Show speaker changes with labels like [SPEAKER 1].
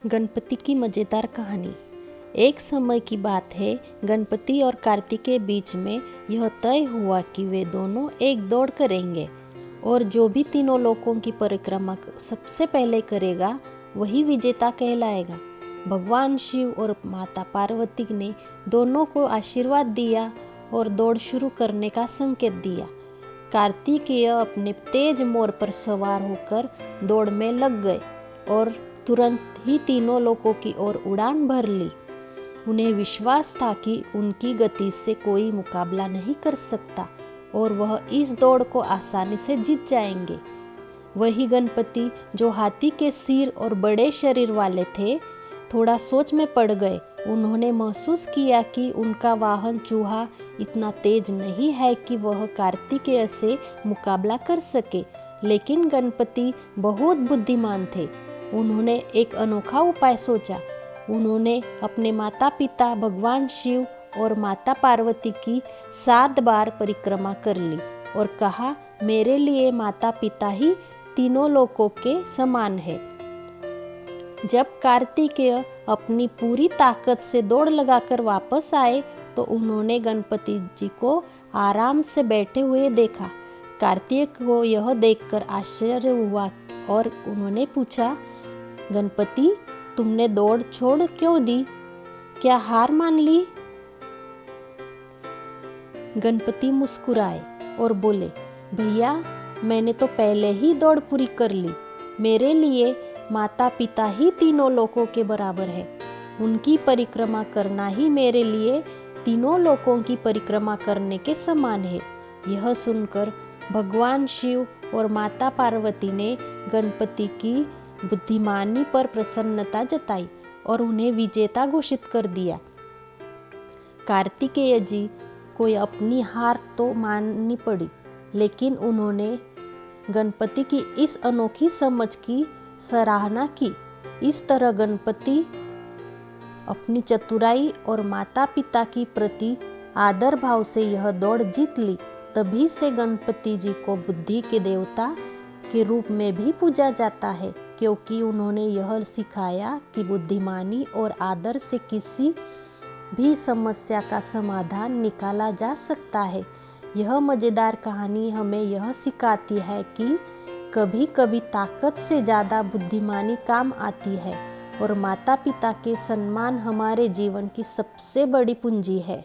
[SPEAKER 1] गणपति की मज़ेदार कहानी। एक समय की बात है, गणपति और कार्तिक के बीच में यह तय हुआ कि वे दोनों एक दौड़ करेंगे और जो भी तीनों लोकों की परिक्रमा सबसे पहले करेगा वही विजेता कहलाएगा। भगवान शिव और माता पार्वती ने दोनों को आशीर्वाद दिया और दौड़ शुरू करने का संकेत दिया। कार्तिकेय अपने तेज मोर पर सवार होकर दौड़ में लग गए और तुरंत ही तीनों लोकों की ओर उड़ान भर ली। उन्हें विश्वास था कि उनकी गति से कोई मुकाबला नहीं कर सकता और वह इस दौड़ को आसानी से जीत जाएंगे। वही गणपति जो हाथी के सिर और बड़े शरीर वाले थे, थोड़ा सोच में पड़ गए। उन्होंने महसूस किया कि उनका वाहन चूहा इतना तेज नहीं है कि वह कार्तिकेय से मुकाबला कर सके, लेकिन गणपति बहुत बुद्धिमान थे। उन्होंने एक अनोखा उपाय सोचा। उन्होंने अपने माता पिता भगवान शिव और माता पार्वती की 7 बार परिक्रमा कर ली और कहा, मेरे लिए माता पिता ही तीनों लोकों के समान है। जब कार्तिकेय अपनी पूरी ताकत से दौड़ लगाकर वापस आए तो उन्होंने गणपति जी को आराम से बैठे हुए देखा। कार्तिक को यह देखकर आश्चर्य हुआ और उन्होंने पूछा, गणपति, तुमने दौड़ छोड़ क्यों दी? क्या हार मान ली? गणपति मुस्कुराए और बोले, भैया, मैंने तो पहले ही दौड़ पूरी कर ली। मेरे लिए माता पिता ही तीनों लोकों के बराबर है। उनकी परिक्रमा करना ही मेरे लिए तीनों लोकों की परिक्रमा करने के समान है। यह सुनकर भगवान शिव और माता पार्वती ने गणपति की बुद्धिमानी पर प्रसन्नता जताई और उन्हें विजेता घोषित कर दिया। कार्तिकेय जी को अपनी हार तो माननी पड़ी, लेकिन उन्होंने गणपति की इस अनोखी समझ की सराहना की। इस तरह गणपति अपनी चतुराई और माता पिता की प्रति आदर भाव से यह दौड़ जीत ली। तभी से गणपति जी को बुद्धि के देवता के रूप में भी पूजा जाता है, क्योंकि उन्होंने यह सिखाया कि बुद्धिमानी और आदर से किसी भी समस्या का समाधान निकाला जा सकता है। यह मज़ेदार कहानी हमें यह सिखाती है कि कभी कभी ताकत से ज़्यादा बुद्धिमानी काम आती है और माता पिता के सम्मान हमारे जीवन की सबसे बड़ी पूंजी है।